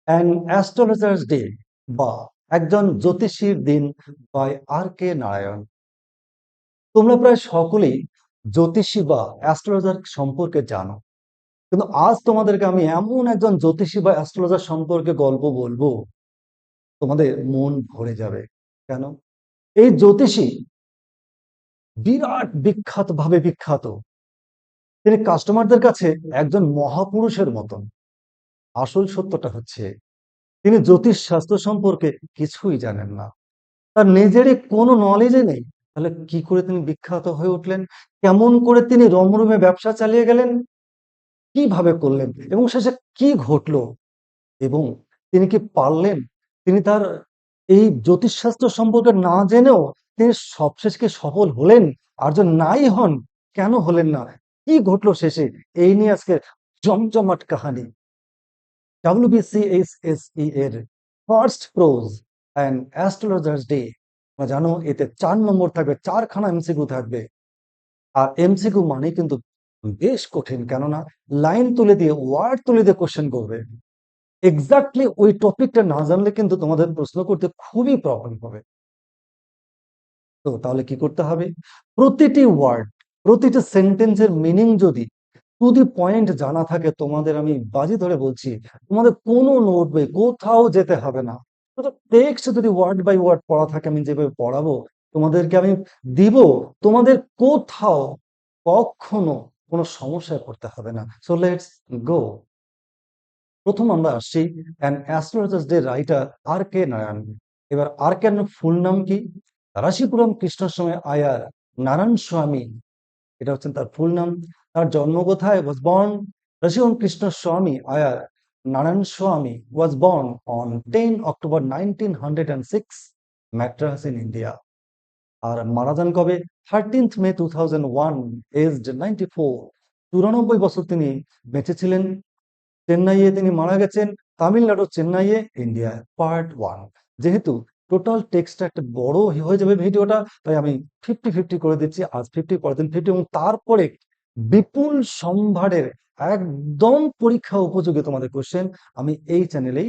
An astrologers day বা একজন জ্যোতিষীর দিন বাই আর কে নারায়ণ। তোমরা প্রায় সকলেই জ্যোতিষী বা অ্যাস্ট্রোলজার সম্পর্কে জানো, কিন্তু আজ তোমাদেরকে আমি এমন একজন জ্যোতিষী বা অ্যাস্ট্রোলজার সম্পর্কে গল্প বলবো, তোমাদের মন ভরে যাবে। কেন? এই জ্যোতিষী বিরাট বিখ্যাত ভাবে বিখ্যাত। তিনি কাস্টমারদের কাছে একজন মহাপুরুষের মতন। আসল সত্যটা হচ্ছে তিনি জ্যোতিষ শাস্ত্র সম্পর্কে কিছুই জানেন না, তার নিজেরই কোনো নলেজে নেই। তাহলে কি করে তিনি বিখ্যাত হয়ে উঠলেন? কেমন করে তিনি রমরমে ব্যবসা চালিয়ে গেলেন? কিভাবে করলেন এবং শেষে কি ঘটলো? এবং তিনি কি পারলেন? তিনি তার এই জ্যোতিষশাস্ত্র সম্পর্কে না জেনেও তিনি সবশেষ কি সফল হলেন? আর যদি নাই হন, কেন হলেন না? কি ঘটলো শেষে? এই নিয়ে আজকে জমজমাট কাহানি। WBCSSE এর first pros and astrologers day. জানো এতে 4 নম্বর থাকবে, 4খানা এমসিকিউ থাকবে। আর এমসিকিউ মানে কিন্তু বেশ কঠিন, কেননা লাইন তুলে দিয়ে ওয়ার্ড তুলে দিয়ে কোশ্চেন করবে। এক্স্যাক্টলি ওই টপিকটা না জানলে কিন্তু তোমাদের প্রশ্ন করতে খুবই প্রবলেম হবে। তো তাহলে কি করতে হবে? প্রতিটি ওয়ার্ড, প্রতিটি সেন্টেন্সের মিনিং যদি টু দি পয়েন্ট জানা থাকে, তোমাদের আমি বাজি ধরে বলছি তোমাদের কোনো নোট বই কোথাও যেতে হবে না। শুধু টেক্সট যদি ওয়ার্ড বাই ওয়ার্ড পড়া থাকে, আমি যেভাবে পড়াবো তোমাদেরকে আমি দিব, তোমাদের কোথাও কখনো কোনো সমস্যায় পড়তে হবে না। So let's go. প্রথম আমরা আসছি an astrologers day writer R K Narayan. এবার আর কে ফুল নাম কি? রাশিপুরম কৃষ্ণস্বামী আয়ার নারায়ণ স্বামী, এটা হচ্ছেন তার ফুল নাম। তার জন্ম কোথায়? Was born Rasipuram Krishnaswami Iyer Narayanaswami was born on 10 October 1906 Madras in India. আর মারা যান কবে? 13 মে 2001, এজড 94। 94 বছর তিনি বেঁচে ছিলেন। চেন্নাইয়ে তিনি মারা গেছেন, তামিলনাড়ু চেন্নাইয়ে, ইন্ডিয়া। পার্ট 1। যেহেতু টোটাল টেক্সটটা একটা বড় হয়ে যাবে ভিডিওটা, তাই আমি 50-50 করে দিচ্ছি। আজ 50, পরের দিন 50, এবং তারপরে বিপুল সম্ভারের একদম পরীক্ষা উপযোগী তোমাদের কোশ্চেন আমি এই চ্যানেলেই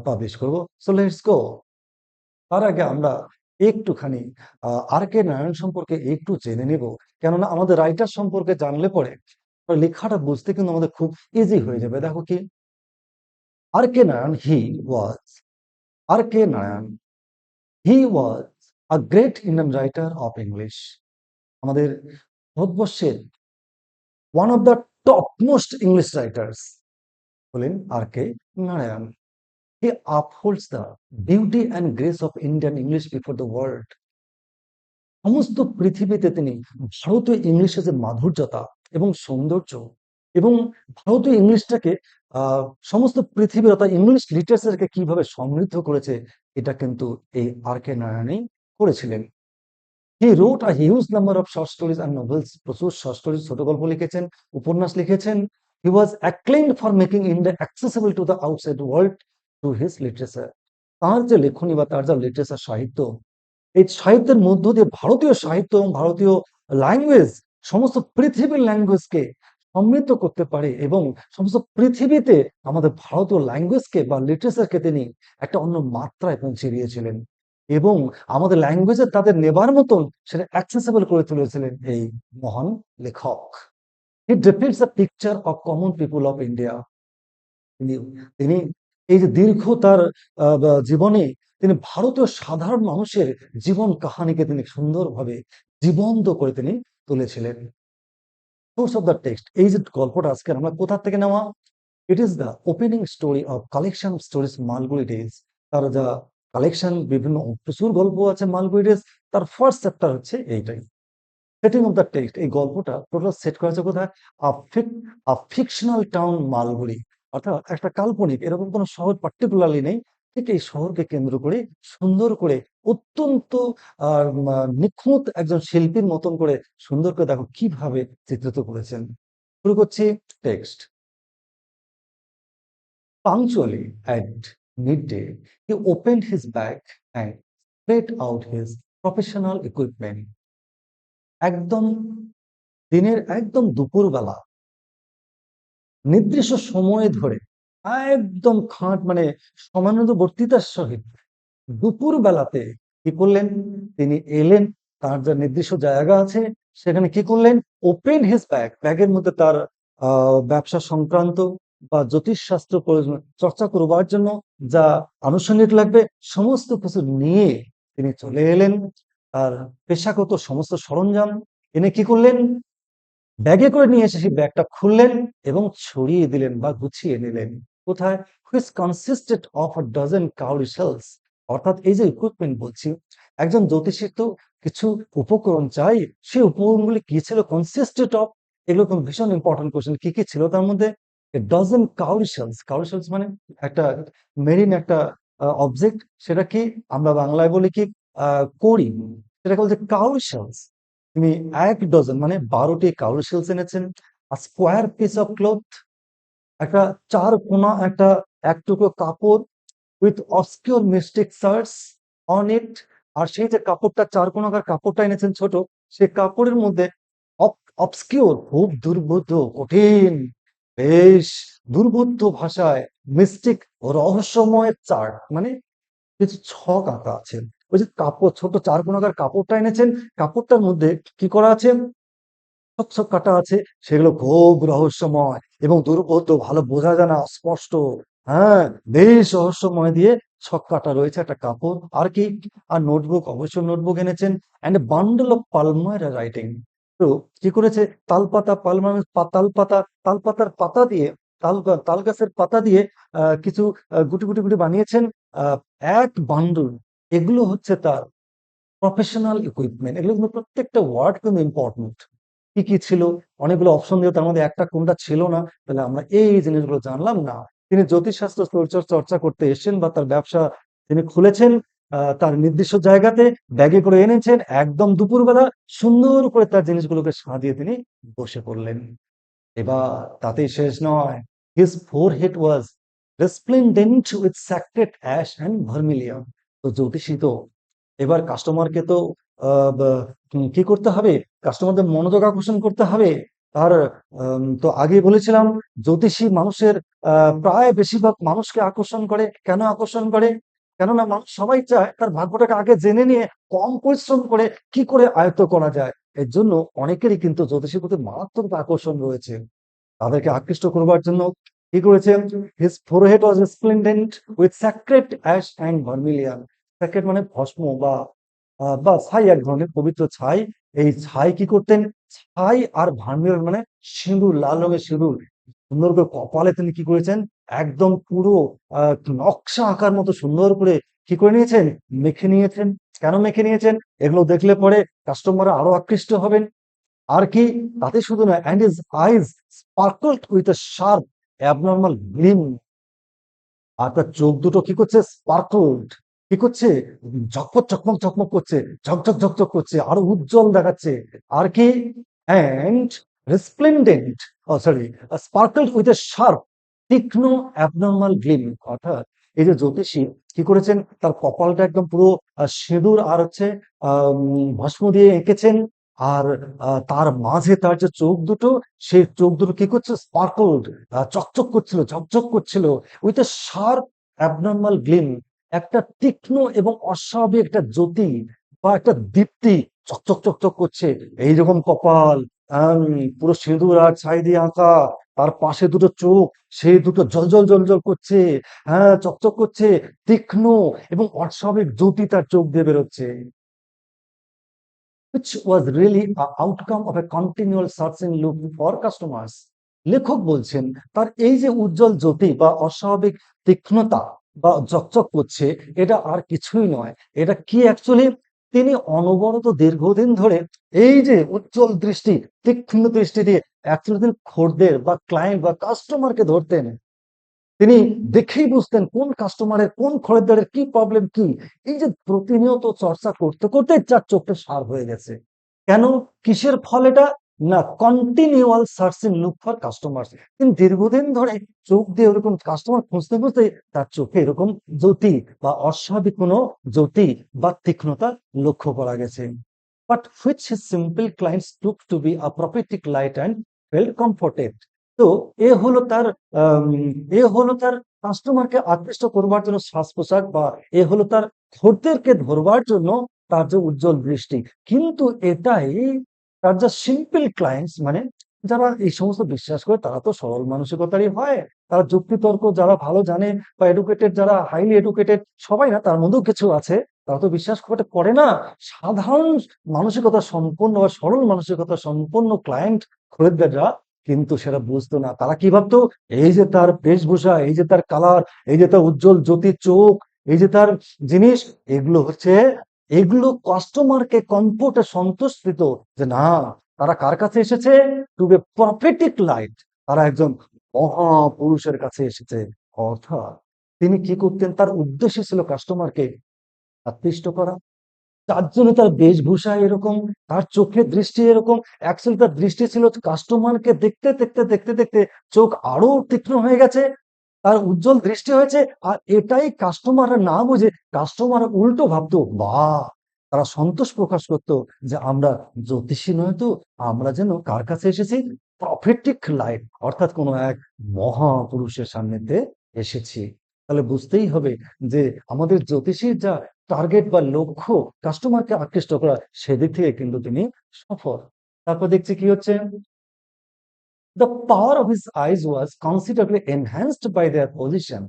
পাবলিশ করব। So let's go. তার আগে আমরা একটুখানি আর কে নারায়ণ সম্পর্কে একটু জেনে নেব, কেননা আমাদের রাইটার সম্পর্কে জানলে পরে লেখাটা বুঝতে কিন্তু আমাদের খুব ইজি হয়ে যাবে। দেখো কি, R K Narayan, R K Narayan he was a great Indian writer of English. আমাদের ভারতবর্ষের one of the top most English writers হলেন R K Narayan. He upholds the beauty and grace of Indian English before the world. সমস্ত পৃথিবীতে তিনি ভারতীয় ইংলিশের যে মাধুর্যতা এবং সৌন্দর্য এবং ভারতীয় ইংলিশটাকে আহ সমস্ত পৃথিবীর অর্থাৎ ইংলিশ লিটারেচারকে কিভাবে সমৃদ্ধ করেছে, এটা কিন্তু এই আর কে নারায়ণই করেছিলেন। He wrote a huge number of short stories and novels. প্রচুর শর্ট স্টোরি, ছোট গল্প লিখেছেন, উপন্যাস লিখেছেন। He was acclaimed for making India accessible to the outside world through his literature. তার যে লেখনী বা তার যা লিটারেচার সাহিত্য, এই সাহিত্যের মধ্য দিয়ে ভারতীয় সাহিত্য এবং ভারতীয় ল্যাঙ্গুয়েজ সমস্ত পৃথিবীর ল্যাঙ্গুয়েজকে সমৃদ্ধ করতে পারে, এবং সমস্ত পৃথিবীতে আমাদের ভারতীয় ল্যাঙ্গুয়েজকে বা লিটারেচারকে তিনি একটা অন্য মাত্রায় পৌঁছে দিয়েছিলেন, এবং আমাদের ল্যাঙ্গুয়েজে তাদের নেবার মতন সেটা অ্যাক্সেসিবল করে তুলেছিলেন এই মহান লেখক। He depicts the picture of common people of India. তিনি তিনি এই যে দীর্ঘ তার জীবনে তিনি ভারতীয় সাধারণ মানুষের জীবন কাহানিকে তিনি সুন্দরভাবে জীবন্ত করে তিনি তুলেছিলেন। সোর্স অফ দ্য টেক্সট, এই যে গল্পটা আজকে আমরা কোথা থেকে নেওয়া? It is the opening story of collection of stories Malgudi days. তার যা কালেকশন, বিভিন্ন প্রচুর গল্প আছে মালগুড়ি ডেজ, তার ফার্স্ট চ্যাপ্টার হচ্ছে এইটাই। সেটিং অফ দ্য টেক্সট, এই গল্পটা টোটাল সেট করা আছে কোথায়? ফিকশনাল টাউন মালগুড়ি, অর্থাৎ একটা কাল্পনিক এরকম কোনো শহর পার্টিকুলারলি নেই, ঠিক এই শহরকে কেন্দ্র করে সুন্দর করে অত্যন্ত নিখুঁত একজন শিল্পীর মতন করে সুন্দর করে দেখো কিভাবে চিত্রিত করেছেন। শুরু করছি text. পাংচুয়ালি at midday he opened his bag and spread out his professional equipment. একদম দিনের একদম দুপুরবেলা নির্দিষ্ট সময় ধরে একদম মানে সময়ানুবর্তিতার সহিত দুপুর বেলাতে কি করলেন, তিনি এলেন, তার যে নির্দিষ্ট জায়গা আছে সেখানে কি করলেন, ওপেন হিজ ব্যাগের মধ্যে তার ব্যবসা সংক্রান্ত বা জ্যোতিষশাস্ত্র চর্চা করবার জন্য যা আনুষঙ্গিক লাগবে সমস্ত কিছু নিয়ে তিনি চলে এলেন। তার পেশাগত সমস্ত সরঞ্জাম এনে কি করলেন, ব্যাগে করে নিয়ে এসে সেই ব্যাগটা খুললেন এবং ছড়িয়ে দিলেন বা গুছিয়ে নিলেন। কোথায়? হুইচ কনসিস্টেড অফ আ ডজন কাউরি শেলস। অর্থাৎ এই যে ইকুইপমেন্ট বলছি, একজন জ্যোতিষীর তো কিছু উপকরণ চাই। সেই উপকরণগুলি কি ছিল? কনসিস্টেড অফ, এগুলো কিন্তু ভীষণ ইম্পর্টেন্ট কোশ্চেন। কি কি ছিল তার মধ্যে? এ ডজন কাউরি শেলস। কাউরি শেলস মানে একটা মেরিন একটা অবজেক্ট। সেটা কি আমরা বাংলায় বলি কি কড়ি, সেটাকে বলছে কাউরি শেলস। তিনি ১ ডজন মানে ১২টি কাউরি শিলস এনেছেন। আ স্কোয়ার পিস অফ ক্লথ, একটা ৪ কোনা একটা এক টুকরো কাপড় with obscure mystic search on it। আর সেই যে কাপড়টা ৪ কোনাকার কাপড়টা এনেছেন ছোট, সেই কাপড়ের মধ্যে obscure খুব দুর্বোধ্য, কঠিন, বেশ দুর্বোধ্য ভাষায় মিস্টিক রহস্যময় চার্ট মানে কিছু ছক আঁকা আছে। ওই যে কাপড় ছোট ৪ কোনাকার কাপড়টা এনেছেন, কাপড়টার মধ্যে কি করা আছে? ছক কাটা আছে, সেগুলো খুব রহস্যময় এবং দুর্বোধ্য, ভালো বোঝা যায় না, অস্পষ্ট। হ্যাঁ, বেশ রহস্যময় দিয়ে ছক কাটা রয়েছে একটা কাপড়। আর কি? আর নোটবুক, অবশ্যই নোটবুক এনেছেন। And a bundle of palmyra writing. তো কি করেছে? তালপাতা, পালমারা তালপাতা, তালপাতার পাতা দিয়ে, তাল গাছের পাতা দিয়ে কিছু গুটি গুটি গুটি বানিয়েছেন আহ এক বান্ডল। এগুলো হচ্ছে তার প্রফেশনাল ইকুইপমেন্ট। এগুলো কিন্তু প্রত্যেকটা ওয়ার্ড কিন্তু ইম্পর্টেন্ট। কি কি ছিল? অনেকগুলো অপশন দিয়ে তার মধ্যে একটা কোনটা ছিল না, তাহলে আমরা এই জিনিসগুলো জানলাম না। তিনি জ্যোতিষশাস্ত্র চর্চা করতে এসেছেন বা তার ব্যবসা তিনি খুলেছেন তার নির্দিষ্ট জায়গাতে, ব্যাগে করে এনেছেন, একদম দুপুরবেলা সুন্দর করে তার জিনিসগুলোকে সাজিয়ে তিনি বসে পড়লেন। এবার তাতেই শেষ নয়। His forehead was resplendent with sacred ash and vermilion। তো জ্যোতিষী তো এবার কাস্টমারকে তো কি করতে হবে? কাস্টমারদের মনোযোগ আকর্ষণ করতে হবে। তার তো আগেই বলেছিলাম জ্যোতিষী মানুষের প্রায় বেশিরভাগ মানুষকে আকর্ষণ করে। কেন আকর্ষণ করে? কেননা মানুষ সবাই চায় তার ভাগ্যটাকে আগে জেনে নিয়ে কম পরিশ্রম করে কি করে আয়ত্ত করা যায়। এর জন্য অনেকেরই কিন্তু জ্যোতিষীর প্রতি মারাত্মক আকর্ষণ রয়েছে। তাদেরকে আকৃষ্ট করবার জন্য কি করেছেন? His forehead was resplendent with sacred ash and vermilion. Sacred মানে ভস্ম বা ছাই, এক ধরনের পবিত্র ছাই। এই ছাই কি করতেন? ছাই আর ভার্মিলিয়ান মানে সিঁদুর, লাল রঙের সিঁদুর সুন্দর করে কপালে তিনি কি করেছেন? একদম পুরো নকশা আঁকার মতো সুন্দর করে কি করে নিয়েছেন? মেখে নিয়েছেন। কেন মেখে নিয়েছেন? এগুলো দেখলে পরে কাস্টমাররা আরো আকৃষ্ট হবেন। আর কি? তাতে শুধু নয়, and his eyes sparkled with a sharp abnormal gleam। আর তার চোখ দুটো কি করছে? স্পার্কলড, কি করছে? ঝকমক ঝকমক ঝকমক করছে, ঝকঝক ঝকঝক করছে, আরো উজ্জ্বল দেখাচ্ছে। আর কি? And resplendent, oh sorry, sparkled with a sharp তীক্ষ্ণ অ্যাবনর্মাল গ্লিম। অর্থাৎ এই যে জ্যোতিষী কি করেছেন? তার কপালটা একদম পুরো সিঁদুর আর হচ্ছে ভস্ম দিয়ে এঁকেছেন। আর তার মাঝে তার যে চোখ দুটো, সেই চোখ দুটো কি করছে? স্পার্কলড, চকচক করছিল, ঝকঝক করছিল with a sharp abnormal Glim. একটা তীক্ষ্ণ এবং অস্বাভাবিক একটা জ্যোতি বা একটা দীপ্তি চকচক চকচক করছে। এইরকম কপাল, আম, পুরো সিঁদুর আর ছাই দিয়ে আঁকা, তার পাশে দুটো চোখ, সেই দুটো জলজল জলজল করছে, হ্যাঁ চকচক করছে, তীক্ষ্ণ এবং অস্বাভাবিক জ্যোতি তার চোখ দিয়ে বেরোচ্ছে। which was really a outcome of a continual searching look for customers। লেখক বলছেন তার এই যে উজ্জ্বল জ্যোতি বা অস্বাভাবিক তীক্ষ্ণতা বা চকচক করছে, এটা আর কিছুই নয়। এটা কি অ্যাকচুয়ালি? তিনি অনবরত দীর্ঘদিন ধরে এই যে উজ্জ্বল দৃষ্টি, তীক্ষ্ণ দৃষ্টি দিয়ে অ্যাকচুয়ালি তিনি খদ্দের বা ক্লায়েন্ট বা কাস্টমারকে ধরতেন। তিনি দেখেই বুঝতেন কোন কাস্টমারের, কোন খরিদ্দারের কি প্রবলেম কি। এই যে প্রতিনিয়ত চর্চা করতে করতে যার চোখটা সার হয়ে গেছে। কেন? কিসের ফল এটা? না, continual searching look for customer. তিনি দীর্ঘদিন ধরে চোখ দিয়ে ওরকম কাস্টমার খুঁজতে খুঁজতে তার চোখে এরকম জ্যোতি বা অস্বাভাবিক কোনো জ্যোতি বা তীক্ষ্ণতা লক্ষ্য করা গেছে। But which his simple clients took to be a prophetic light and felt comforted. তো এ হলো তার আম এ হলো তার কাস্টমারকে আকৃষ্ট করবার জন্য সাজ-পোশাক, বা এ হলো তার খদ্দেরকে ধরবার জন্য তার যে উজ্জ্বল দৃষ্টি। কিন্তু এটাই তার যে সিম্পল ক্লায়েন্টস, মানে যারা এই সমস্ত বিশ্বাস করে, তারা তো সরল মানসিকতারই হয়। তারা যুক্তিতর্ক যারা ভালো জানে, বা এডুকেটেড, যারা হাইলি এডুকেটেড, সবাই না, তার মধ্যেও কিছু আছে। তারা তো বিশ্বাস করে না। সাধারণ মানসিকতা সম্পন্ন বা সরল মানসিকতা সম্পন্ন ক্লায়েন্ট, খরিদ্দাররা কিন্তু সেটা বুঝতো না। তারা কি ভাবতো? এই যে তার বেশভূষা, এই যে তার কালার, এই যে তার উজ্জ্বল জ্যোতি চোখ, এই যে তার জিনিস, এগুলো কাস্টমারকে কমফোর্টে সন্তুষ্ট দিত। যে না, তারা কার কাছে এসেছে? To be prophetic light. তারা একজন মহাপুরুষের কাছে এসেছে। অর্থাৎ তিনি কি করতেন? তার উদ্দেশ্য ছিল কাস্টমারকে আকৃষ্ট করা। তার জন্য তার বেশভূষা এরকম, তার চোখের দৃষ্টি এরকম। অ্যাকচুয়ালি তার দৃষ্টি ছিল কাস্টমারকে দেখতে চোখ আরো তীক্ষ্ণ হয়ে গেছে। তার উজ্জ্বল দৃষ্টি হয়েছে। আর এটাই কাস্টমাররা না বুঝে কাস্টমার উল্টো ভাবতো, বাহ! তারা সন্তোষ প্রকাশ করতো যে আমরা জ্যোতিষী নয় তো, আমরা যেন কার কাছে এসেছি? প্রফেটিক লাইট, অর্থাৎ কোনো এক মহাপুরুষের সান্নিধ্যে এসেছি। তাহলে বুঝতেই হবে যে আমাদের জ্যোতিষীর যা টার্গেট বা লক্ষ্য, কাস্টমারকে আকৃষ্ট করা, সেদিক থেকে কিন্তু তিনি সফল। তারপর দেখছি কি হচ্ছে, the power of his eyes was considerably enhanced by their position.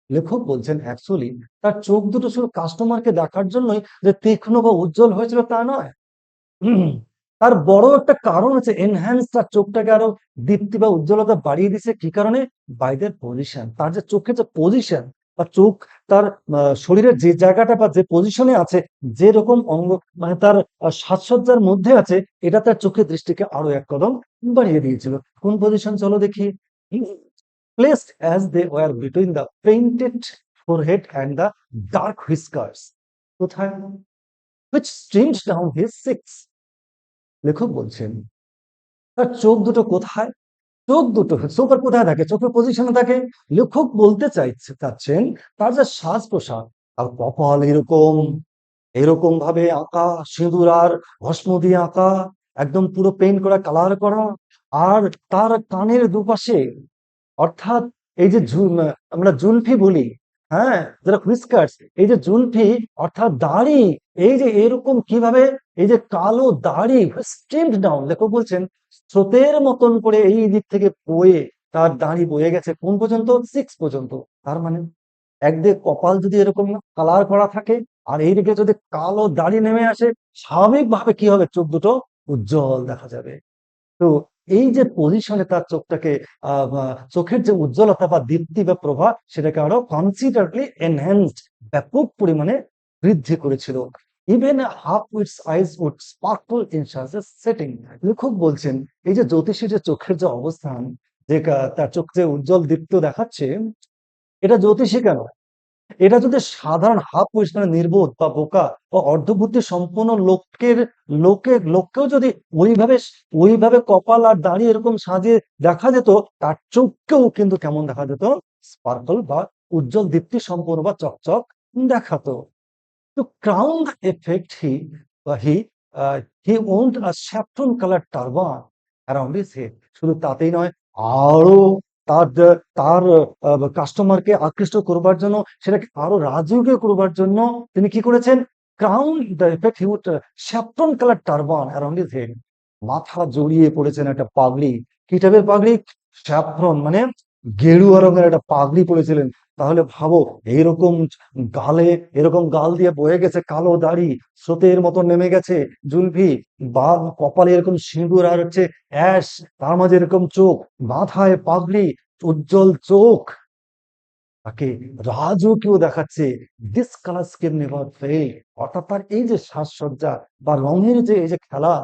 লেখক বলছেন অ্যাকচুয়ালি তার চোখ দুটো শুধু কাস্টমারকে দেখার জন্যই যে তীক্ষ্ণ বা উজ্জ্বল হয়েছিল তা নয়। হুম, তার বড় একটা কারণ আছে, এনহ্যান্স, তার চোখটাকে আরো দীপ্তি বা উজ্জ্বলতা বাড়িয়ে দিছে। কি কারণে? By their position. তার যে চোখের যে পজিশন, বা চোখ তার শরীরের যে জায়গাটা বা যে পজিশনে আছে, যে রকম অঙ্গ, মানে তার সাজসজ্জার মধ্যে আছে, এটা তার চোখের দৃষ্টিকে আরো এক কদম বাড়িয়ে দিয়েছিল। কোন পজিশন? চলো দেখি। Placed as they were between the painted forehead and the dark whiskers. কোথায়? Which streamed down his cheeks. লেখক বলছেন তার চোখ দুটো কোথায়? চোখ আর কোথায় থাকে? চোখের পজিশনে থাকে। লেখক বলতে চাচ্ছেন তার যে সাজ পোশাক, আর কপাল এরকম এরকম ভাবে আঁকা, সিঁদুর আর ভস্ম দিয়ে আঁকা, একদম পুরো পেইন্ট করা, কালার করা। আর তার কানের দুপাশে, অর্থাৎ এই যে আমরা জুলফি বলি, হ্যাঁ, যারা হুইস্কার্স, এই যে জুলফি অর্থাৎ দাড়ি, এই যে এরকম কিভাবে, এই যে কালো দাড়ি স্ট্রিমড ডাউন, লেখক বলছেন স্রোতের মতন করে এই দিক থেকে বয়ে তার দাড়ি বয়ে গেছে কোন পর্যন্ত? 6 পর্যন্ত। তার মানে একদিকে কপাল যদি এরকম কালার করা থাকে, আর এইদিকে যদি কালো দাড়ি নেমে আসে, স্বাভাবিকভাবে কি হবে? চোখ দুটো উজ্জ্বল দেখা যাবে। তো এই যে পজিশনে তার চোখটাকে চোখের যে উজ্জ্বলতা বা দীপ্তি বা প্রভা, সেটাকে আরো কনসিডারলি এনহ্যান্সড, ব্যাপক পরিমাণে বৃদ্ধি করেছিল। Even half wits eyes would sparkle in such a setting. লেখক বলছেন এই যে জ্যোতিষী যে চোখের যে অবস্থান, যে তার চোখ যে উজ্জ্বল দীপ্ত দেখাচ্ছে, এটা জ্যোতিষী কেন? এটা যদি সাধারণ হাফ হুইস, মানে নির্বোধ বা বোকা বা অর্ধবুদ্ধি সম্পন্ন লোককেও যদি ওইভাবে ওইভাবে কপাল আর দাড়ি এরকম সাজিয়ে দেখা যেত, তার চোখকেও কিন্তু কেমন দেখা যেত? স্পার্কল বা উজ্জ্বল দীপ্তি সম্পন্ন বা চকচক দেখাতো। To crown the effect, he owned a saffron colored turban around his head. শুধু তাতেই নয়, আরো তার কাস্টমারকে আকৃষ্ট করবার জন্য, সেটাকে আরো রাজকীয় করবার জন্য তিনি কি করেছেন? Crown the effect, he would saffron colour turban around his head. মাথা জড়িয়ে পড়েছেন একটা পাগড়ি। কি টাইপের পাগড়ি? স্যাফরন, মানে গেরুয়া রঙের একটা পাগড়ি পরেছিলেন। তাহলে ভাবো, এইরকম গালে, এরকম গাল দিয়ে বয়ে গেছে কালো দাড়ি, স্রোতের মতন নেমে গেছে জুলফি, বা কপালে এরকম সিঁদুর আর হচ্ছে অ্যাশ, তার মাঝে এরকম চোখ, মাথায় পাগড়ি, উজ্জ্বল চোখ, তাকে রাজকীয় দেখাচ্ছে। This colour scheme never fail. অর্থাৎ তার এই যে সাজসজ্জা বা রঙের যে এই যে খেলা,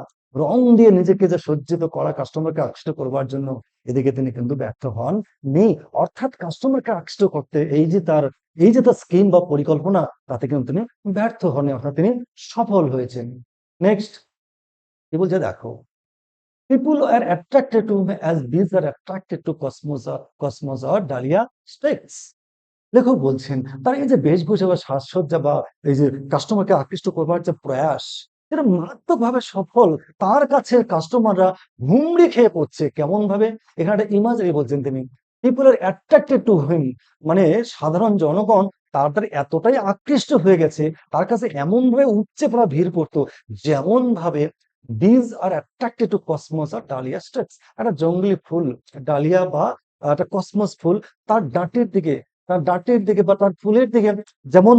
রং দিয়ে নিজেকে যে সজ্জিত করা কাস্টমারকে আকৃষ্ট করবার জন্য, এদিকে তিনি কিন্তু ব্যর্থ হন নেই। অর্থাৎ কাস্টমারকে আকৃষ্ট করতে এই যে তার স্কিম বা পরিকল্পনা, তাতে কিন্তু তিনি ব্যর্থ হননি, অর্থাৎ তিনি সফল হয়েছেন। নেক্সট কি বলছে দেখো, people are attracted to him as bees are attracted to cosmos or dahlia sticks. লেখক বলছেন তার এই যে বেশভূষা বা সাজসজ্জা, বা এই যে কাস্টমারকে আকৃষ্ট করবার যে প্রয়াস, সেটা মারাত্মকভাবে সফল। তার কাছে কাস্টমাররা হুমড়ি খেয়ে পড়ছে। কেমন ভাবে? এখানে একটা ইমাজিনারি বলছেন তিনি। People R attracted to him, মানে সাধারণ জনগণ তার দ্বারা এতটাই আকৃষ্ট হয়ে গেছে, তার কাছে এমনভাবে উপচে পড়া ভিড় করতো, যেমন ভাবে bees are attracted to cosmos আর ডালিয়া স্টেপস। একটা জঙ্গলি ফুল, ডালিয়া বা একটা কসমস ফুল, তার ডাঁটির দিকে, তার ডাঁটির দিকে বা তার ফুলের দিকে যেমন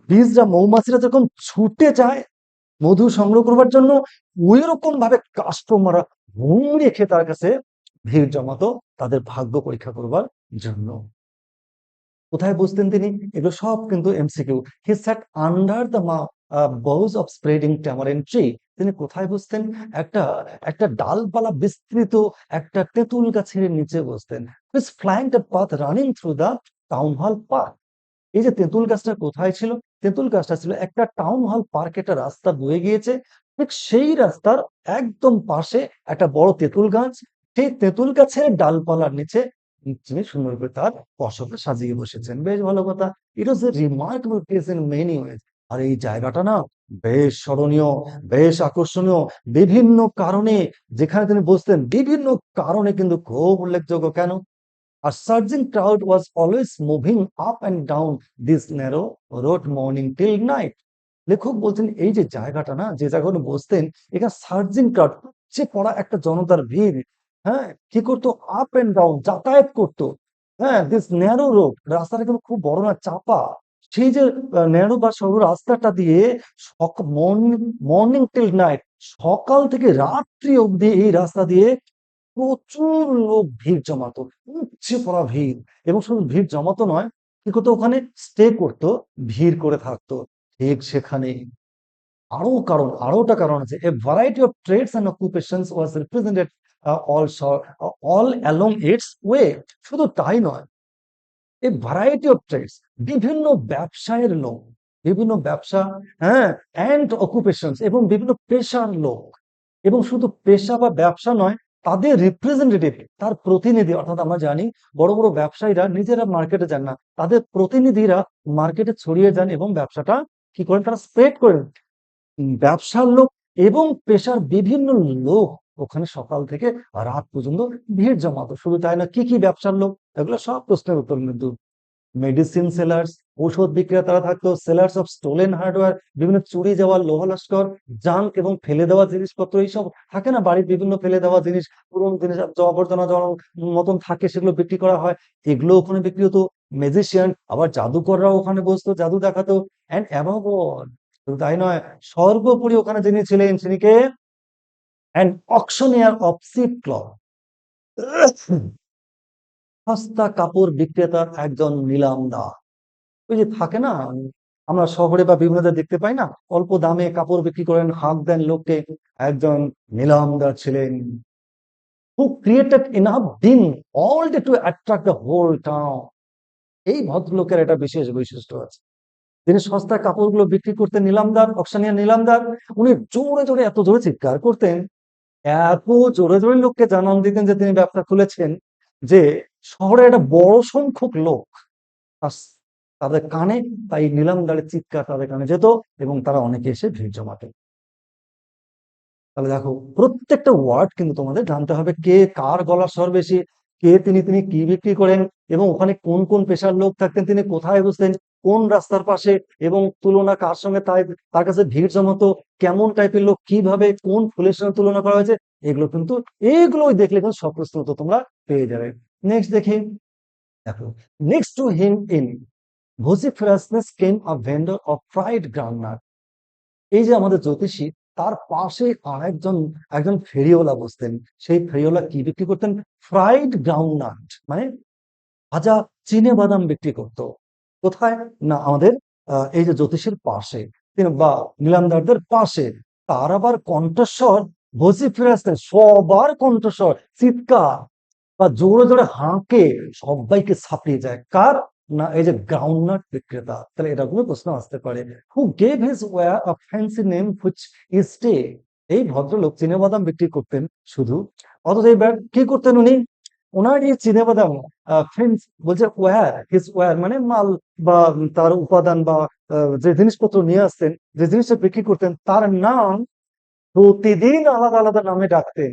বীজরা, মৌমাছিরা যখন ছুটে যায় মধু সংগ্রহ করবার জন্য, ওই রকম ভাবে কাস্টমাররা হুমড়ি খেয়ে তার কাছে ভিড় জমাতো তাদের ভাগ্য পরীক্ষা করবার জন্য। কোথায় বসতেন তিনি? এগুলো সব কিন্তু MCQ. He sat under the boughs of spreading tamarind tree. তিনি কোথায় বসতেন? একটা একটা ডালপালা বিস্তৃত একটা তেঁতুল গাছের নিচে বসতেন। His flanked a path running through the town hall park. এই যে তেঁতুল গাছটা কোথায় ছিল? তেঁতুল গাছটা ছিল একটা টাউন হল পার্কে, একটা রাস্তা বয়ে গিয়েছে। ঠিক সেই রাস্তার একদম পাশে একটা বড় তেঁতুল গাছ। সেই তেঁতুল গাছের ডালপালার নিচে তিনি সুন্দর করে তার বসতি সাজিয়ে বসেছেন। বেশ ভালো কথা। It was a remarkable place in many ways. আর এই জায়গাটা না বেশ স্মরণীয়, বেশ আকর্ষণীয়। বিভিন্ন কারণে যেখানে তিনি বসতেন, বিভিন্ন কারণে কিন্তু খুব উল্লেখযোগ্য। কেন? A surging crowd was always moving up and down this narrow road morning till night. লেখক বলছেন এই যে জায়গাটা না, যে জায়গাটা বসতেন, এখানে সার্জিং ক্রাউড, উপচে পড়া একটা জনতার ভিড়, হ্যাঁ, কি করতো? আপ এন্ড ডাউন যাতায়াত করতো। হ্যাঁ, দিস ন্যারো রোড, রাস্তাটা কিন্তু খুব বড় না, চাপা। সেই যে ন্যারো বা সরু রাস্তাটা দিয়ে মর্নিং মর্নিং টিল নাইট, সকাল থেকে রাত্রি অবধি এই রাস্তা দিয়ে প্রচুর লোক ভিড় জমাতো, উপচে পড়া ভিড়। এবং শুধু ভিড় জমাতো নয়, কি করতো? ওখানে স্টে করতো, ভিড় করে থাকতো। ঠিক সেখানে আরোটা কারণ আছে। A variety of trades and occupations was represented all along its way. শুধু তাই নয়, এ ভ্যারাইটি অফ ট্রেডস, বিভিন্ন ব্যবসায়ের লোক, বিভিন্ন ব্যবসা, হ্যাঁ, অ্যান্ড অকুপেশনস, এবং বিভিন্ন পেশার লোক। এবং শুধু পেশা বা ব্যবসা নয়, তাদের রিপ্রেজেন্টেটিভ, তার প্রতিনিধি, অর্থাৎ আমরা জানি বড় বড় ব্যবসায়ীরা নিজেরা মার্কেটে যান না, তাদের প্রতিনিধিরা মার্কেটে ছড়িয়ে যান এবং ব্যবসাটা কি করেন? তারা স্প্রেড করেন। ব্যবসার লোক এবং পেশার বিভিন্ন লোক ওখানে সকাল থেকে রাত পর্যন্ত ভিড় জমাতো। শুধু তাই না, কি কি ব্যবসার লোক? এগুলো সব প্রশ্নের উত্তর কিন্তু। মেডিসিন সেলার্স, ঔষধ বিক্রেতারা থাকতো। সেলার্স অফ স্টোলেন হার্ডওয়্যার, বিভিন্ন চুরি যাওয়া লোহা লস্কর, জাঙ্ক এবং ফেলে দেওয়া জিনিসপত্র, এইসব থাকে না বাড়ির বিভিন্ন ফেলে দেওয়া জিনিস, পুরোনো জিনিস আবর্জনা জড়ানো মতন থাকে, সেগুলো বিক্রি করা হয়, এগুলো ওখানে বিক্রি হতো। ম্যাজিশিয়ান, আবার জাদুকররাও ওখানে বসতো, জাদু দেখাতো। অ্যান্ড অ্যাবভ অল, শুধু তাই নয়, সর্বোপরি ওখানে যিনি ছিলেন, তিনি কে? অ্যান অকশনিয়ার অফ চিপ ক্লথ, সস্তা কাপড় বিক্রেতার একজন নিলামদা। ওই যে থাকে না, আমরা শহরে বা বিভিন্ন জায়গায় দেখতে পাই না, অল্প দামে কাপড় বিক্রি করেন, হাঁক দেন লোককে, একজন নিলামদার ছিলেন। Who created enough din all day to attract the whole town. এই ভদ্রলোকের একটা বিশেষ বৈশিষ্ট্য আছে। তিনি সস্তা কাপড়গুলো বিক্রি করতেন, নিলামদার, অকশনিয়া নিলামদার। উনি জোরে জোরে, এত জোরে চিৎকার করতেন, এত জোরে জোরে লোককে জানান দিতেন যে তিনি ব্যবসা খুলেছেন, যে শহরে একটা বড় সংখ্যক লোক আস- তাদের কানে, তাই নিলামদারের চিৎকার তাদের কানে যেত, এবং তারা অনেকে এসে ভিড় জমাতেন। তাহলে দেখো, প্রত্যেকটা ওয়ার্ড কিন্তু তোমাদের জানতে হবে, কে কার গলার স্বর বেশি, কে তিনি, তিনি কি বিক্রি করেন, এবং ওখানে কোন কোন পেশার লোক থাকতেন, তিনি কোথায় বসতেন, কোন রাস্তার পাশে, এবং তুলনা কার সঙ্গে তার কাছে ভিড় জমাতো, কেমন টাইপের লোক, কিভাবে কোন ফুলের সঙ্গে তুলনা করা হয়েছে, এগুলো কিন্তু, এইগুলোই দেখলে কিন্তু সব প্রশ্ন তো তোমরা পেয়ে যাবে। নেক্সট দেখি, দেখো, next to him in vociferousness came a vendor of fried groundnut. এই যে আমাদের জ্যোতিষী, তার পাশে আরেকজন, একজন ফেরিওয়ালা বসতেন। সেই ফেরিওয়ালা কি বিক্রি করতেন? ফ্রাইড গ্রাউন্ডনাট, মানে ভাজা চিনে বাদাম বিক্রি করতো। কোথায়? না আমাদের এই যে জ্যোতিষীর পাশে, তিনি বা নিলামদারদের পাশে। তার আবার কণ্ঠস্বর ভোসিফেরাসনেস, সবার কণ্ঠস্বর, চিৎকার বা জোরে জোরে হাঁকে সবাইকে ছাপিয়ে যায়। কার? না এই যে গ্রাউন্ডনাট বিক্রেতা। তাহলে এটা কোনো প্রশ্ন আসতে পারে। Who gave his ware a fancy name which is stay. এই ভদ্রলোক চিনেবাদাম বিক্রি করতেন শুধু, অথচ এইবার কি করতেন উনি? ওনার এই চিনেবাদাম ফ্রেন্স বলছে ওয়্যার, হিজ ওয়্যার মানে মাল, বা তার উপাদান, বা যে জিনিসপত্র নিয়ে আসতেন, যে জিনিসটা বিক্রি করতেন, তার নাম প্রতিদিন আলাদা আলাদা নামে ডাকতেন।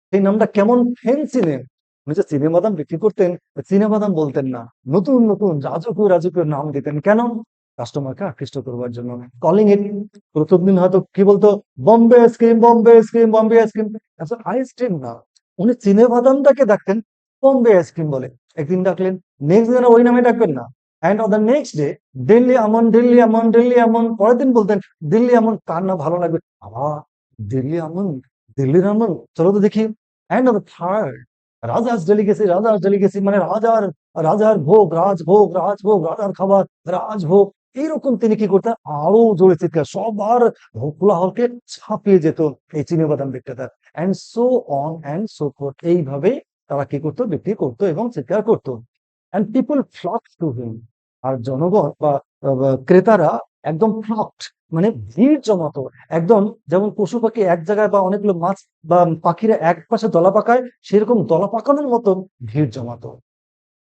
সেই নামটা কেমন ফ্যান্সি নেম। উনি যে চিনেবাদাম বিক্রি করতেন, চিনেবাদাম বলতেন না, নতুন নতুন রাজকীয় রাজকীয় নাম দিতেন। কেন? কাস্টমারকে আকৃষ্ট করবার জন্য। কলিং ইট, প্রথম দিন হয়তো কি বলতো, Bombay ice cream, Bombay ice cream, Bombay ice cream. আসলে আইসক্রিম না, উনি চিনেবাদামটাকে ডাকতেন বম্বে আইসক্রিম বলে। একদিন ডাকলেন, নেক্সট দিন ওই নামে ডাকবেন না। And on the next day Delhi আমন, দিল্লি আমন, দিল্লি আমন। পরের দিন বলতেন দিল্লি আমন। কার না ভালো লাগবে, বাবা দিল্লি আমন, দিল্লির আমন, চলো তো দেখি। অ্যান্ড অন দ্য থার্ড, রাজার ডেলিগেসি, রাজার ডেলিগেসি মানে রাজার, রাজার ভোগ, রাজভোগ, রাজভোগ, রাজার খাবার, রাজভোগ। এইরকম তিনি কি করতেন, আরো জোরে চিৎকার, সবার কোলাহলকে ছাপিয়ে যেত এই চিনিবাদাম বিক্রেতা। And so on and so forth. এইভাবে তারা কি করতো, বিক্রি করতো এবং চিৎকার করতো। And people flock to him. আর জনগণ বা ক্রেতারা একদম ফ্লকড, মানে ভিড় জমাতো। একদম যেমন পশু পাখি এক জায়গায় বা অনেকগুলো মাছ বা পাখিরা এক পাশে দলা পাকায়, সেরকম দলা পাকানোর মতন ভিড় জমাতো।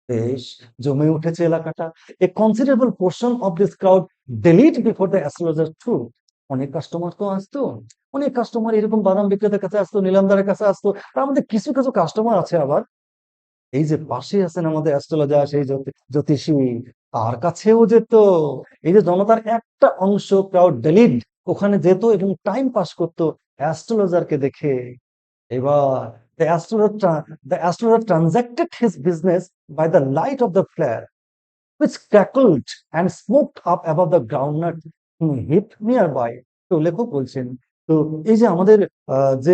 বেশ জমে উঠেছে এলাকাটা। A considerable portion of this crowd dallied before the astrologer too. অনেক কাস্টমার তো আসতো, অনেক কাস্টমার এরকম বাদাম বিক্রেতার কাছে আসতো, নিলামদারের কাছে আসতো। তার মধ্যে কিছু কিছু কাস্টমার আছে আবার, এই যে পাশে আছেন আমাদের অ্যাস্ট্রোলজার, সেই জ্যোতিষী, তার কাছেও যেত। এই যে জনতার একটা অংশ ক্রাউড ডেলিট ওখানে যেত এবং টাইম পাস করতো অ্যাস্ট্রোলজারকে দেখে। এবার the astrologer transacted his business by the light of the flare, which crackled and smoked up above the groundnut heap nearby. তো লেখক বলছেন, তো এই যে আমাদের যে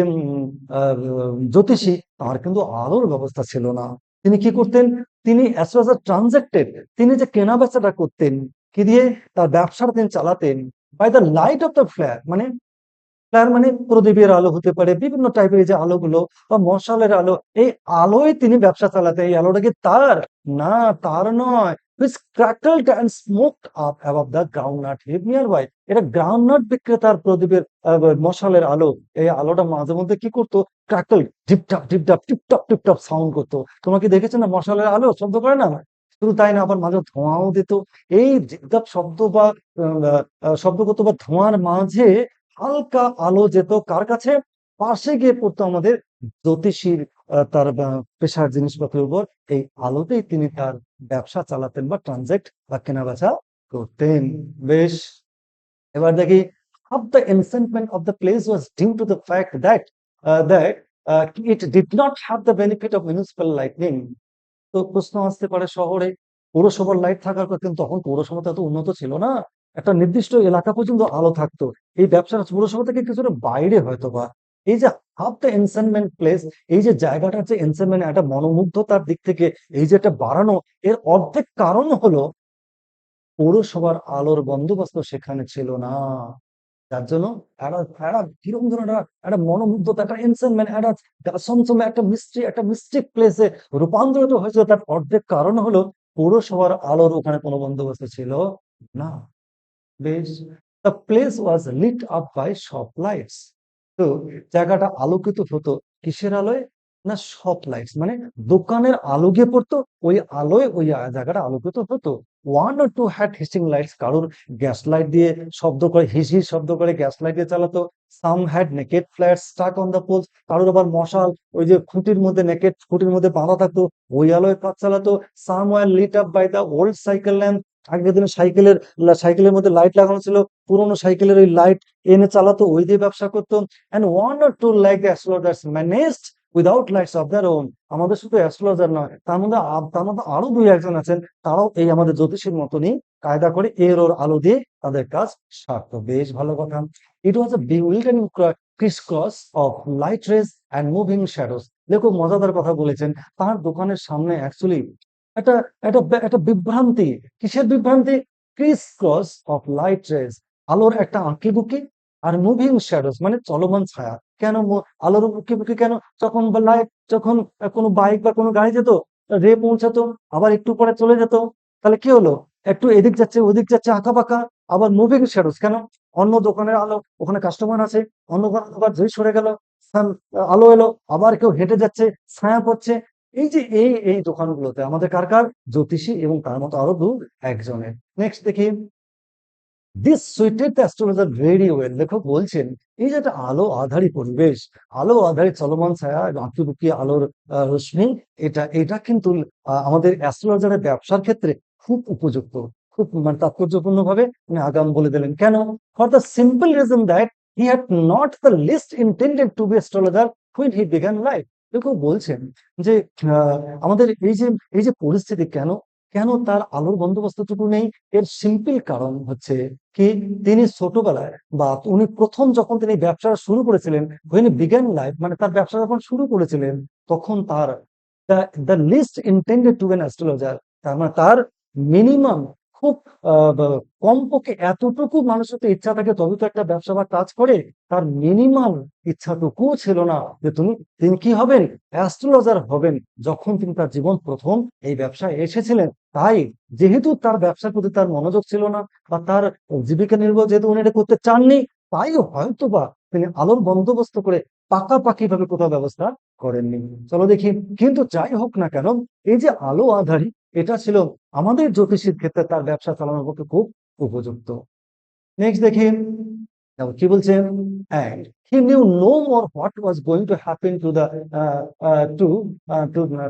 জ্যোতিষী, তার কিন্তু আলোর ব্যবস্থা ছিল না। তিনি কি করতেন, তিনি অ্যাস্ট্রোলজার ট্রানজাক্টেড, তিনি যে কেনা বেচাটা করতেন, কি দিয়ে, তার ব্যবসাটা তিনি চালাতেন by the light of the flare. মানে তার মানে প্রদীপের আলো হতে পারে, বিভিন্ন টাইপের যে আলোগুলো বা মশালের আলো, এই আলোয় তিনি ব্যবসা চালাতেন। এই আলোটা কি তার? না, তার নয়। which crackled and smoked up above the groundnut heap nearby. এটা গ্রাউন্ডনাট বিক্রেতার প্রদীপের মশালের আলো। এই আলোটা মাঝে মধ্যে কি করতো, ক্র্যাকল, টিপটাপ টিপটাপ টিপটপ টিপটপ সাউন্ড করতো। তোমরা কি দেখেছো না, মশালের আলো শব্দ করে না? শুধু তাই না, আবার মাঝে ধোঁয়াও দিত। এই জিপটাপ শব্দ বা শব্দগত বা ধোঁয়ার মাঝে হালকা আলো যেত কার কাছে, পাশে গিয়ে পড়তো আমাদের জ্যোতিষীর তার পেশার জিনিসপত্রের উপর। এই আলোতেই তিনি তার ব্যবসা চালাতেন বা ট্রানজেক্ট বা কেনা বেচা করতেন। বেশ, এবার দেখি, half the enchantment of the place was due to the fact that it did not have the benefit of municipal lighting. তো প্রশ্ন আসতে পারে, শহরে পৌরসভার লাইট থাকার পর, কিন্তু তখন পৌরসভা তো এত উন্নত ছিল না, একটা নির্দিষ্ট এলাকা পর্যন্ত আলো থাকতো। এই ব্যবসাটা পৌরসভা থেকে কিছুটা বাইরে হয়তো বা। এই যে হাফ দ্য এনসেনমেন্ট প্লেস, এই যে জায়গাটা হচ্ছে এনসেনমেন্ট, একটা মনোমুগ্ধতার দিক থেকে এই যে একটা বাড়ানো, এর অর্ধেক কারণ হলো পৌরসভার আলোর বন্দোবস্ত সেখানে ছিল না। যার জন্য একটা একটা কিরকম যেন একটা মনোমুগ্ধতা, একটা এনসেনমেন্ট, একটা সমসমে একটা মিস্ট্রি, একটা মিস্টিক প্লেসে রূপান্তরিত হয়েছিল। তার অর্ধেক কারণ হলো পৌরসভার আলোর ওখানে কোনো বন্দোবস্ত ছিল না। বেশ, the place was lit up by shop lights. তো জায়গাটা আলোকিত হতো কিসের আলোয়, না শপ লাইটস, মানে দোকানের আলো গিয়ে পড়তো, ওই আলোয় ওই জায়গাটা আলোকিত হতো। One or two had hissing lights, কারোর গ্যাস লাইট দিয়ে শব্দ করে, হিস হিস শব্দ করে গ্যাস লাইট দিয়ে চালাতো। Some had naked flares stuck on the poles, কারোর আবার মশাল ওই যে খুঁটির মধ্যে, নেকেড খুঁটির মধ্যে বাঁধা থাকতো, ওই আলোয় কাজ চালাতো। Some were lit up by the old cycle lamp, আগের দিনে সাইকেলের মধ্যে লাইট লাগানো ছিল, পুরোনো সাইকেলের ওই লাইট এনে চালাতো, ওই দিয়ে ব্যবসা করতো। and one or two like the astrologers managed without lights of their own. আমাদের শুধু অ্যাস্ট্রোলজার নয়, তার মধ্যে আরো দুই একজন আছেন, তারাও এই আমাদের জ্যোতিষীর মতনই কায়দা করে এর ওর আলো দিয়ে তাদের কাজ সারতো। বেশ ভালো কথা। It was a bewildering crisscross of light rays and moving shadows. দেখো মজাদার কথা বলেছেন, তার দোকানের সামনে অ্যাকচুয়ালি একটা একটা বিভ্রান্তি। কিসের বিভ্রান্তি? Criss cross of light rays, আলোর একটা আঁকিবুকি, আর মুভিং শ্যাডোজ মানে চলমান ছায়া। কেন আলোর আঁকিবুকি কেন? যখন কোনো বাইক বা কোনো গাড়ি যেত, রে পৌঁছাতো, আবার একটু পরে চলে যেত, তাহলে কি হলো, একটু এদিক যাচ্ছে ওদিক যাচ্ছে আঁকা বাঁকা। আবার মুভিং শ্যাডোজ কেন? অন্য দোকানের আলো, ওখানে কাস্টমার আছে, অন্য আবার যেই সরে গেল, আলো এলো, আবার কেউ হেঁটে যাচ্ছে, ছায়া পড়ছে। এই যে এই দোকানগুলোতে আমাদের কার কার, জ্যোতিষী এবং তার মতো আরো দু একজনের। নেক্সট দেখি, this suited the astrologer very well. লেখক বলছেন এই যে একটা আলো আঁধারি পরিবেশ, আলো আঁধারি চলমান ছায়া, আঁকিবুকি আলোর রশ্মি, এটা কিন্তু আমাদের অ্যাস্ট্রোলজারের ব্যবসার ক্ষেত্রে খুব উপযুক্ত। খুব মানে তাৎপর্যপূর্ণ ভাবে উনি আগাম বলে দিলেন কেন? For the simple reason that he had not the least intended to be astrologer when he began life. লেখক বলছেন যে আমাদের এই যে পরিস্থিতি কেন, কেন তার আলোর বন্দোবস্তটুকু নেই, এর সিম্পল কারণ হচ্ছে কি, তিনি ছোটবেলায় বা উনি প্রথম যখন তিনি ব্যবসা শুরু করেছিলেন, when he began life মানে তার ব্যবসা যখন শুরু করেছিলেন, তখন তার the least intended to an astrologer, তার মানে তার মিনিমাম খুব কমপক্ষে এতটুকু মানুষের তো ইচ্ছা থাকে তবে তো একটা ব্যবসা বা কাজ করে, তার মিনিমাম ইচ্ছাটুকুও ছিল না যে তিনি কি হবেন, অ্যাস্ট্রোলজার হবেন, যখন তিনি তার জীবন প্রথম এই ব্যবসায় এসেছিলেন। তাই যেহেতু তার ব্যবসার প্রতি তার মনোযোগ ছিল না বা তার জীবিকা নির্বাহ যেহেতু উনি এটা করতে চাননি, তাই হয়তোবা তিনি আলোর বন্দোবস্ত করে পাকাপাকি ভাবে কোথাও ব্যবস্থা করেননি। চলো দেখি, কিন্তু যাই হোক না কেন, এই যে আলো আঁধারি, এটা ছিল আমাদের জ্যোতিষীর ক্ষেত্রে তার ব্যবসা চালানোর পক্ষে খুব উপযুক্ত। নেক্সট দেখি কি বলছেন, and he knew no more what was going to happen to the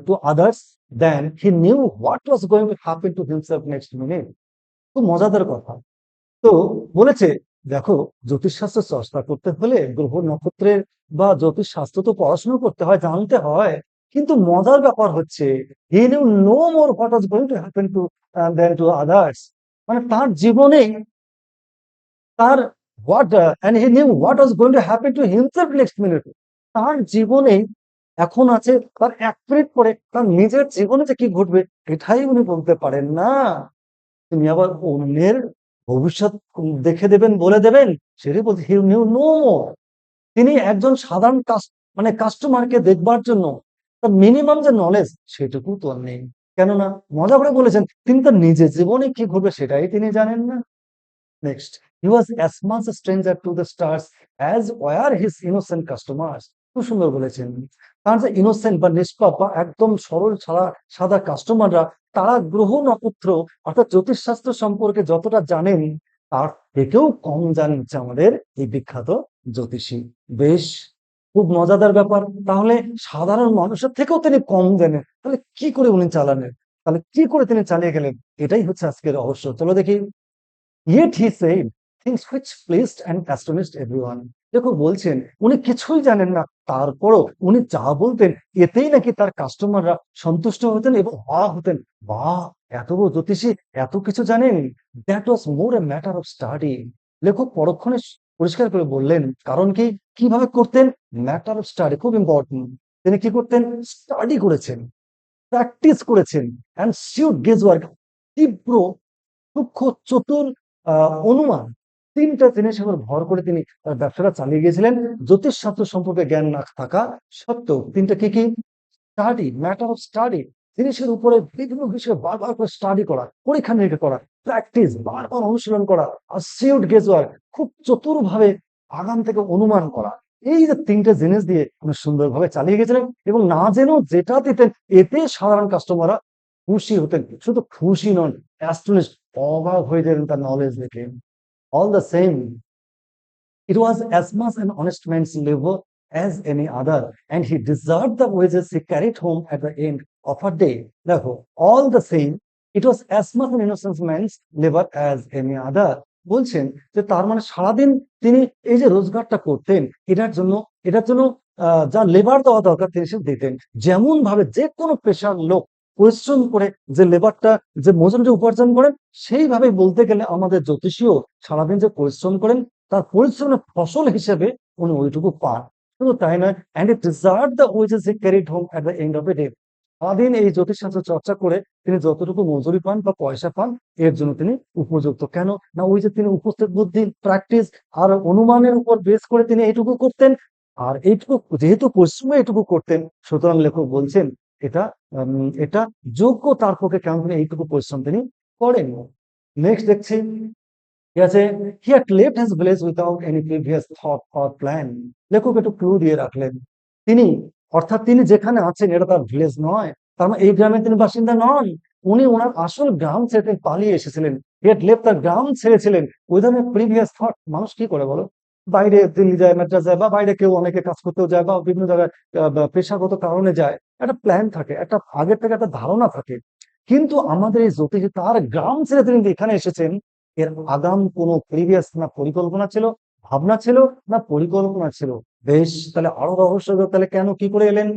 to others than he knew what was going to happen to himself next minute। খুব মজাদার কথা। তো বলেছে, দেখো, জ্যোতিষশাস্ত্র চর্চা করতে হলে গ্রহ নক্ষত্রের বা জ্যোতিষ শাস্ত্র তো পড়াশোনা করতে হয়, জানতে হয়, কিন্তু মজার ব্যাপার হচ্ছে he knew no more what was going to happen to than to others. মানে তার জীবনে তার what and he knew what was going to happen to himself next minute. তার জীবনে এখন আছে, তার 1 মিনিট পরে তার নিজের জীবনে যে কি ঘটবে এটাই উনি বলতে পারেন না। তিনি আবার অন্যের ভবিষ্যৎ দেখে দেবেন, বলে দেবেন, সেটাই বলছে হি নিউ নো মোর। তিনি একজন সাধারণ মানে কাস্টমারকে দেখবার জন্য তার মিনিমাম যে নলেজ সেটুকু তো আর নেই। কেননা মজা করে বলেছেন তিনি তার নিজের জীবনে কি ঘটবে সেটাই তিনি জানেন না। Next, he was as much a stranger to the stars as were his innocent customers। খুব সুন্দর বলেছেন। তার যে ইনোসেন্ট বা নিষ্পাপ বা একদম সরল সাদা কাস্টমাররা, তারা গ্রহ নক্ষত্র অর্থাৎ জ্যোতিষশাস্ত্র সম্পর্কে যতটা জানেন, তার থেকেও কম জানেন হচ্ছে আমাদের এই বিখ্যাত জ্যোতিষী। বেশ, খুব মজাদার ব্যাপার। তাহলে সাধারণ মানুষের থেকেও তিনি কম জানেন, তাহলে কি করে উনি চালালেন, তাহলে কি করে তিনি চালিয়ে গেলেন, এটাই হচ্ছে আজকের রহস্য। চলো দেখি। Yet he said things which pleased and astonished everyone। দেখো বলছেন উনি কিছুই জানেন না, তারপরও উনি যা বলতেন এতেই নাকি তার কাস্টমাররা সন্তুষ্ট হতেন এবং হতেন, বাহ, এত বড় জ্যোতিষী, এত কিছু জানেন। That was more a matter of study. লেখক পরক্ষণে পরিষ্কার করে বললেন কারণ কি, কিভাবে করতেন, ম্যাটার অফ স্টাডি, খুব ইম্পর্টেন্ট। তিনি কি করতেন, স্টাডি করেছেন, প্র্যাকটিস করেছেন, অ্যান্ড শিওর গেজ ওয়ার্ক, তীব্র সূক্ষ্ম চতুর অনুমান, 3টা জিনিসের উপর ভর করে তিনি তার ব্যবসাটা চালিয়ে গিয়েছিলেন। জ্যোতিষশাস্ত্র সম্পর্কে জ্ঞান না থাকা সত্ত্বেও 3টা কি কি, স্টাডি, ম্যাটার অফ স্টাডি, জিনিসের উপরে বিভিন্ন বিষয়ে বারবার করে স্টাডি করা, পরীক্ষা নিরীক্ষা করা, প্র্যাকটিস, বারবার অনুশীলন করা, আর সিউড গেজ ওয়ার্ক, খুব চতুর ভাবে আগাম থেকে অনুমান করা। এই যে 3টে জিনিস দিয়ে উনি সুন্দরভাবে চালিয়ে গেছিলেন এবং না জেনেও যেটা দিতেন এতে সাধারণ কাস্টমাররা খুশি হতেন। শুধু খুশি নন, অ্যাস্টনিশড, অবাক হয়ে যেতেন তার নলেজ দেখে। All the same, it was as much an honest man's labor as any other, and he deserved the wages he carried home at the end of a day. Therefore, all the same, it was as much an innocent man's labor as any other। বলছেন যে তার মানে সারাদিন তিনি এই যে রোজগারটা করতেন, এটার জন্য যা লেবার দেওয়া দরকার তিনি সে দিতেন। যেমন ভাবে যে কোনো পেশার লোক পরিশ্রম করে যে লেবারটা, যে মজুরি উপার্জন করেন, সেইভাবে বলতে গেলে আমাদের জ্যোতিষীও সারাদিন যে পরিশ্রম করেন তার পরিশ্রমের ফসল হিসেবে উনি ওইটুকু পান। শুধু তাই নয়, and it deserved the wages he carried home at the end of the day। সারাদিন এই জ্যোতিষশাস্ত্র চর্চা করে তিনি যতটুকু মজুরি পান বা পয়সা পান, এর জন্য তিনি উপযুক্ত। কেন না, ওই যে তিনি উপস্থিত বুদ্ধি, প্র্যাকটিস আর অনুমানের উপর বেস করে তিনি এইটুকু করতেন। আর এইটুকু যেহেতু পরিশ্রমে এইটুকু করতেন, সুতরাং লেখক বলছেন এটা এটা যোগ্য তার পক্ষে, কেমন তিনি এইটুকু পরিশ্রম তিনি করেন। নেক্সট দেখছি ঠিক আছে, he had left his village without any previous thought or plan। লেখক একটু ক্লু দিয়ে রাখলেন, তিনি অর্থাৎ তিনি যেখানে আছেন এটা তার ভিলেজ নয়, তার মানে এই গ্রামের তিনি বাসিন্দা নন। উনি ওনার আসল গ্রাম ছেড়ে পালিয়ে এসেছিলেন he had left the ground ছেড়েছিলেন উইদাউট এ প্রিভিয়াস থট। মানুষ কি করে বলো, বাইরে দিল্লি যায়, মাদ্রাজ যায়, বা বাইরে কেউ অনেকে কাজ করতেও যায়, বা বিভিন্ন জায়গায় পেশাগত কারণে যায়, একটা প্ল্যান থাকে, একটা আগের থেকে একটা ধারণা থাকে। কিন্তু আমাদের এই জ্যোতিষী তার গ্রাম ছেড়ে তিনি এখানে এসেছেন, এর আগাম কোনো প্রিভিয়াস না পরিকল্পনা ছিল, ভাবনা ছিল, না পরিকল্পনা ছিল। বেশ, তাহলে আরো রহস্য, তাহলে কেন কি করে এলেন?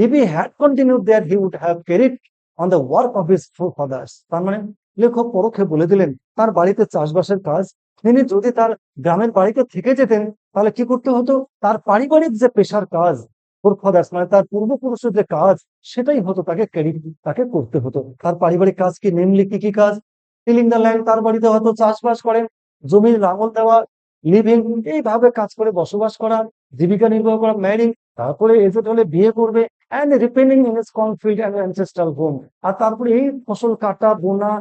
If he had continued there he would have carried on the work of his forefathers. তার মানে লেখক পরোক্ষে বলে দিলেন তার বাড়িতে চাষবাসের কাজ, তিনি যদি তার গ্রামের বাড়িতে থেকে যেতেন তাহলে কি করতে হতো, তার পারিবারিক যে পেশার কাজ, ফোরফাদার্স মানে তার পূর্বপুরুষের যে কাজ, সেটাই হতো তাকে ক্যারি, তাকে করতে হতো। তার পারিবারিক কাজ কি, নেমলি কি কি কাজ? টিলিং দ্য ল্যান্ড, তার বাড়িতে হয়তো চাষবাস করেন, জমির লাঙল দেওয়া, লিভিং, এইভাবে কাজ করে বসবাস করা, জীবিকা নির্বাহ করা, ম্যারিং, তারপরে এজেড হলে বিয়ে করবে, and ripening in his cornfield and ancestral home. আর তারপরে এই ফসল কাটা, বোনা,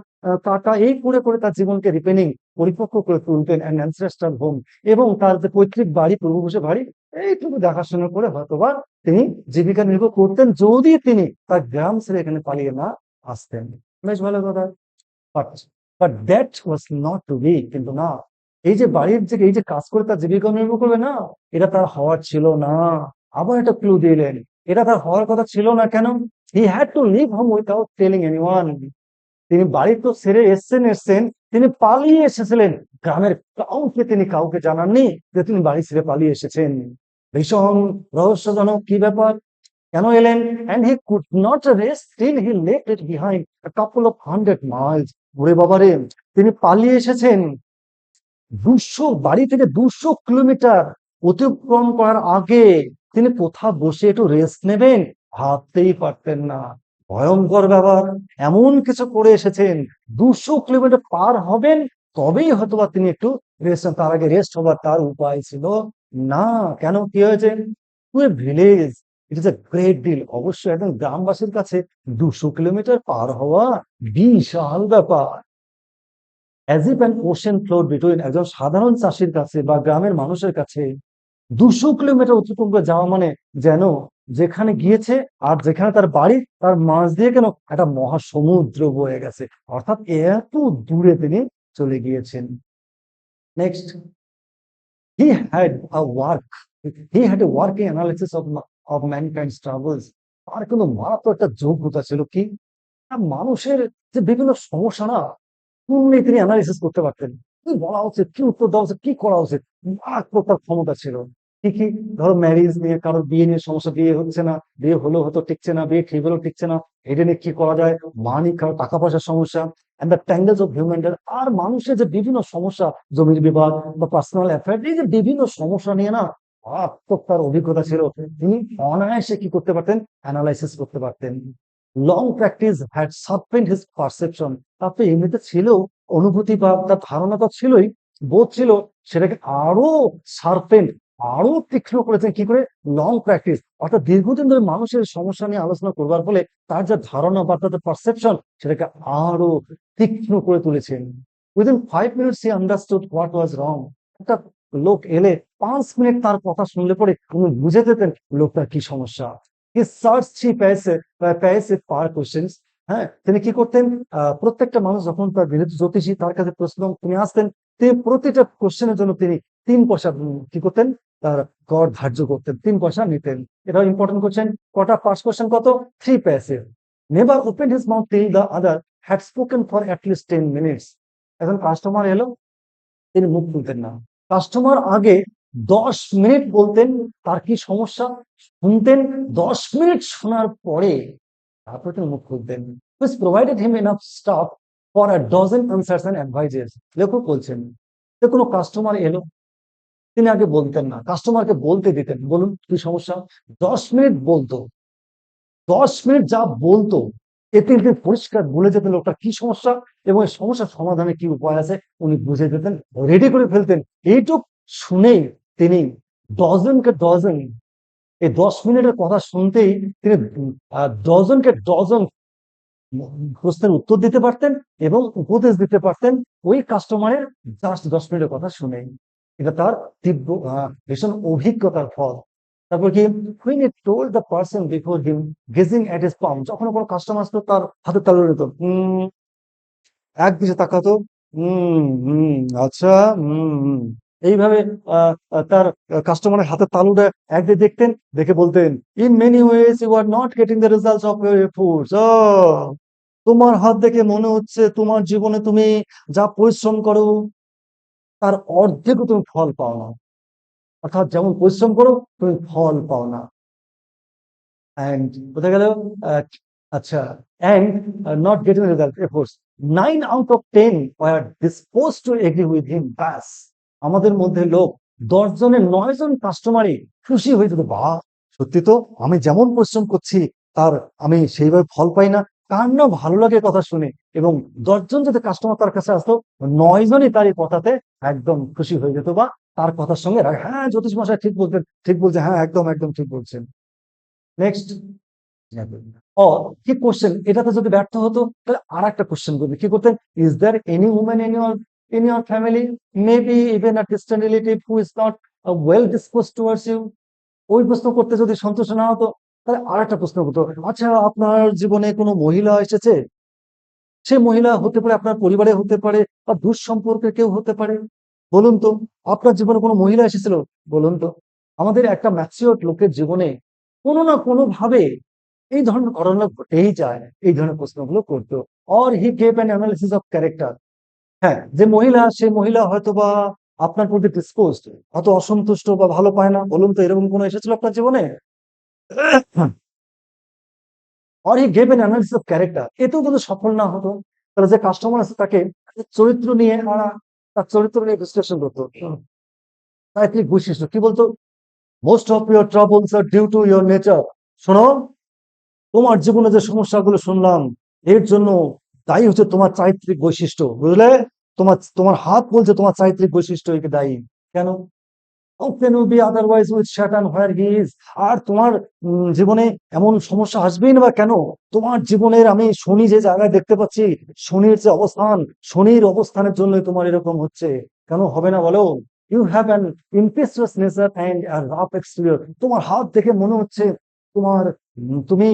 কাটা, এই করে করে তার জীবনকে রিপেনিং, পরিপক্ক করে তুলতেন অ্যান্ড অ্যানসেস্ট্রাল হোম। এবং তার যে পৈতৃক বাড়ি, পূর্বপুরুষের বাড়ি, এইটুকু দেখাশোনা করে হয়তোবা তিনি জীবিকা নির্বাহ করতেন, যদি তিনি তার গ্রাম ছেড়ে এখানে পালিয়ে না আসতেন। বেশ ভালো কথা। But but that was not to be. কিন্তু না, এই যে বাড়ির যে এই যে কাজ করে তার জীবিকা নির্বাহ করবে না, এটা তার হওয়ার ছিল না। আবার একটা ক্লু দিলেন, এটা তার হওয়ার কথা ছিল না। কেন? He had to leave home without telling anyone. তিনি বাড়ি তো ছেড়ে এসছেন, তিনি পালিয়ে এসেছিলেন, গ্রামের কাউকে তিনি কাউকে জানাননি যে তিনি বাড়ি ছেড়ে পালিয়ে এসেছেন। ভীষণ রহস্যজনক, কি ব্যাপার, কেন এলেন? And he could not rest till he left it behind a couple of 100 miles. ওরে বাবারে, তিনি পালিয়ে এসেছেন 200 কিলোমিটার অতিক্রম করার আগে তিনি কোথাও বসে একটু রেস্ট নেবেন ভাবতেই পারতেন না। ভয়ঙ্কর ব্যাপার, এমন কিছু করে এসেছেন, 200 কিলোমিটার পার হবেন তবেই হয়তোবা তিনি একটু রেস্ট, তার আগে রেস্ট হবার তার উপায় ছিল না। কেন, কি হয়েছে? Village, it is a great deal. অবশ্যই একদম গ্রামবাসীর কাছে 200 কিলোমিটার পার হওয়া বিশাল ব্যাপার। As if an ocean floor between, একজন সাধারণ চাষির কাছে বা গ্রামের মানুষের কাছে 200 কিলোমিটার অতিক্রম করে যাওয়া মানে যেন যেখানে গিয়েছে আর যেখানে তার বাড়ি তার মাঝ দিয়ে কেন একটা মহাসমুদ্র বয়ে গেছে, অর্থাৎ এত দূরে তিনি চলে গিয়েছেন। Next, he had a work he had a working analysis of ম্যানকাইন্ডস travels. তার কিন্তু মারাত্মক একটা যোগ্যতা ছিল, কি মানুষের যে বিভিন্ন সমস্যা না, শুনলেই তিনি অ্যানালিসিস করতে পারতেন, কি বলা উচিত, কি উত্তর দেওয়া উচিত, কি করা উচিত, মারাত্মক তার ক্ষমতা ছিল। কি কি, ধরো ম্যারেজ নিয়ে, কারোর বিয়ে নিয়ে সমস্যা, বিয়ে হচ্ছে না, বিয়ে হলেও হয়তো টিকছে না, বিয়ে ঠিক হলেও টিকছে না, এটা নিয়ে কি করা যায়, মানি, কারো টাকা পয়সার সমস্যা, and the tangles of human. আর মানুষের যে বিভিন্ন সমস্যা, জমির বিবাদ বা পার্সোনাল অ্যাফেয়ার, এই যে বিভিন্ন সমস্যা নিয়ে না মারাত্মক তার অভিজ্ঞতা ছিল। তিনি অনায়াসে কি করতে পারতেন, অ্যানালাইসিস করতে পারতেন। Long practice had sharpened his perception. তার তো এমনিতে ছিল অনুভূতি, বা তার ধারণা তো ছিলই, বোধ ছিল, সেটাকে আরো শার্পেন্ড, আরো তীক্ষ্ণ করেছেন। কি করে? লং প্র্যাকটিস, অর্থাৎ দীর্ঘদিন ধরে মানুষের সমস্যা নিয়ে আলোচনা করবার ফলে তার যে ধারণা বা তার পারসেপশন, সেটাকে আরো তীক্ষ্ণ করে তুলেছেন। Within 5 minutes he understood what was wrong. একটা লোক এলে 5 মিনিট তার কথা শুনলে পরে উনি বুঝে যেতেন লোকটার কি সমস্যা। হি সার্চ থ্রি প্যাসেজ পার কোশ্চেন্স। হ্যাঁ, তিনি কি করতেন, প্রত্যেকটা মানুষ যখন তার যেহেতু জ্যোতিষী, তার কাছে প্রশ্ন তিনি আসতেন, তিনি প্রতিটা কোশ্চেনের জন্য তিনি 3 পয়সা কি করতেন, তার গড় ধার্য করতেন, 3 পয়সা নিতেন। এটাও ইম্পর্টেন্ট কোশ্চেন। কটা পাঁচ কোশ্চেন, কত? 3 passage. Never open his mouth till the other had spoken for at least 10 minutes. এখন কাস্টমার এলো, তিনি মুখ খুলতেন না। কাস্টমার আগে 10 মিনিট বলতেন তার কি সমস্যা, শুনতেন, 10 মিনিট শোনার পরে তারপর তিনি মুখ খুলতেন। which provided him enough stuff for a dozen answers and advices. লেখক বলছেন যে কোনো কাস্টমার এলো, তিনি আগে বলতেন না, কাস্টমারকে বলতে দিতেন, বলুন কি সমস্যা, 10 মিনিট বলতো, 10 মিনিট যা বলতো এতে তিনি পরিষ্কার বলে যেতেন লোকটা কি সমস্যা এবং এই সমস্যার সমাধানে কি উপায় আছে উনি বুঝে যেতেন, রেডি করে ফেলতেন। এইটুক শুনেই তিনি ডজনকে ডজন, এই 10 মিনিটের কথা শুনতেই তিনি ডজনকে ডজন প্রশ্নের উত্তর দিতে পারতেন এবং উপদেশ দিতে পারতেন ওই কাস্টমারের জাস্ট 10 মিনিটের কথা শুনেই। এটা তার তীব্র ভীষণ অভিজ্ঞতার ফল। তারপর কি, when he told the person before him gazing at his palm, যখন কোনো কাস্টমার আসতো তার হাতের তালু নিত, এক দিকে তাকাতো, হুম, আচ্ছা, হুম। এইভাবে তার কাস্টমারের হাতের তালুটা একদিকে দেখতেন, দেখে বলতেন, "in many ways you are not getting the results of your efforts." তোমার হাত দেখে মনে হচ্ছে তোমার জীবনে তুমি যা পরিশ্রম করো তার অর্ধেকও তুমি ফল পাও না। অর্থাৎ যেমন পরিশ্রম করো তুমি ফল পাও না। অ্যান্ড বোঝা গেল? আহ, আচ্ছা, and not getting result efforts 9 out of 10 were dispose to agree with him. ব্যাস, আমাদের মধ্যে লোক 10 জনের 9 জন কাস্টমারই খুশি হয়ে যেত, বাহ, সত্যি তো আমি যেমন পরিশ্রম করছি তার আমি সেইভাবে ফল পাই না। কার না ভালো লাগে কথা শুনে, এবং 10 জন যদি কাস্টমার তার কাছে আসতো, 9 জনই তার এই কথাতে একদম খুশি হয়ে যেত, বা তার কথার সঙ্গে হ্যাঁ জ্যোতিষ মশাই ঠিক বলতেন, ঠিক বলছে, হ্যাঁ একদম একদম ঠিক বলছেন। নেক্সট, ও কি কোশ্চেন, এটাতে যদি ব্যর্থ হতো তাহলে আর একটা কোশ্চেন করবে, কি করতেন, is there any women in your family, maybe even a distant relative, who is not well dispose towards you. ওই প্রশ্ন করতে যদি সন্তুষ্ট না হতো, তাহলে আর একটা প্রশ্ন করতো, আচ্ছা আপনার জীবনে কোনো মহিলা এসেছে, সে মহিলা হতে পারে আপনার পরিবারে, হতে পারে বা দূর সম্পর্কে কেউ হতে পারে, বলুন তো, আপনার জীবনে কোনো মহিলা এসেছিল, বলুন তো। আমাদের একটা ম্যাচিওর লোকের জীবনে কোনো না কোনো ভাবে এই ধরনের ঘটনা ঘটেই যায়, এই ধরনের প্রশ্নগুলো করতো। Or he gave an analysis of character. হ্যাঁ, যে মহিলা, সে মহিলা হয়তো বা আপনার প্রতি ডিসপোজড, অত অসন্তুষ্ট বা ভালো পায় না, বলুন তো এরকম কোনো এসেছিল আপনার জীবনে? Or he gave an analysis of character, এতেও যদি সফল না হতো, তাহলে যে কাস্টমার আছে তাকে চরিত্র নিয়ে তার চরিত্র নিয়ে বিশ্লেষণ করতো, চারিত্রিক বৈশিষ্ট্য কি বলতো, most of your troubles are due to your nature. শোনো, তোমার জীবনে যে সমস্যাগুলো শুনলাম, এর জন্য দায়ী হচ্ছে তোমার চারিত্রিক বৈশিষ্ট্য, বুঝলে? তোমার তোমার হাত বলছে তোমার চারিত্রিক বৈশিষ্ট্য একে দায়ী। কেন? How can you be otherwise with Satan where he is? আর তোমার জীবনে এমন সমস্যা আসবেই না বা কেন? তোমার জীবনের আমি শনি যে জায়গায় দেখতে পাচ্ছি, শনির যে অবস্থান, শনির অবস্থানের জন্যই তোমার এরকম হচ্ছে। কেন হবে না বলো? You have an impetuous nature and a rough exterior. তোমার হাত দেখে মনে হচ্ছে তোমার তুমি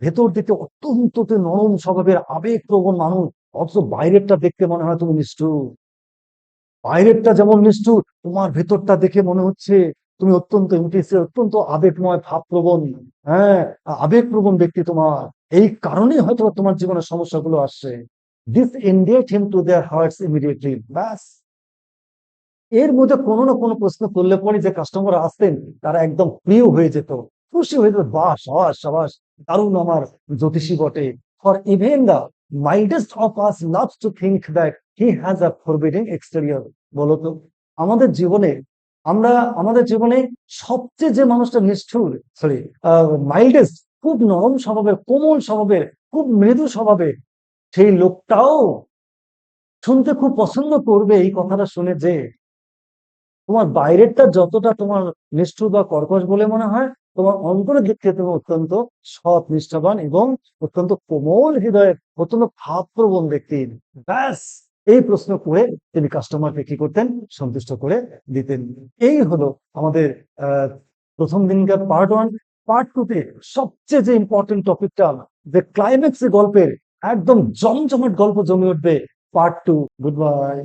ভেতর দিকে অত্যন্ত নরম স্বভাবের আবেগপ্রবণ মানুষ, অথচ বাইরেরটা দেখতে মনে হয় তুমি নিষ্ঠুর। বাইরেরটা যেমন নিষ্ঠুর, তোমার ভেতরটা দেখে মনে হচ্ছে তুমি অত্যন্ত ইন্টেন্সিভ, অত্যন্ত আবেগময়, ভাবপ্রবণ। হ্যাঁ, আবেগপ্রবণ ব্যক্তি তোমার। এই কারণেই হয়তো তোমার জীবনের সমস্যাগুলো আসছে। This endeared him to their hearts immediately. ব্যাস, এর মধ্যে কোনো না কোনো প্রশ্ন করলে পরে যে কাস্টমার আসতেন, তারা একদম প্রিয় হয়ে যেত, খুশি হয়ে যেত, বাহ সাবাস সাবাস, দারুণ আমার জ্যোতিষী বটে। For even the mildest of us loves to think that he has a forbidding exterior. বলতো, আমাদের জীবনে আমরা আমাদের জীবনে সবচেয়ে যে মানুষটা নিষ্ঠুর, সরি, মাইল্ডেস্ট, খুব নরম স্বভাবের, কোমল স্বভাবের, খুব মৃদু স্বভাবের, সেই লোকটাও শুনতে খুব পছন্দ করবে এই কথাটা শুনে যে তোমার বাইরেরটা যতটা তোমার নিষ্ঠুর বা কর্কশ বলে মনে হয়, তোমার অন্তরের দিক থেকে তুমি অত্যন্ত সৎ, নিষ্ঠাবান এবং অত্যন্ত কোমল হৃদয়ের, অত্যন্ত ভাবপ্রবণ ব্যক্তি। ব্যাস, এই প্রশ্ন করে তিনি কাস্টমারকে কি করতেন, সন্তুষ্ট করে দিতেন। এই হলো আমাদের আহ প্রথম দিনকার পার্ট 1। পার্ট 2 তে সবচেয়ে যে ইম্পর্টেন্ট টপিকটা, যে ক্লাইম্যাক্স গল্পের একদম জমজমাট গল্প জমে উঠবে, পার্ট 2। Good bye.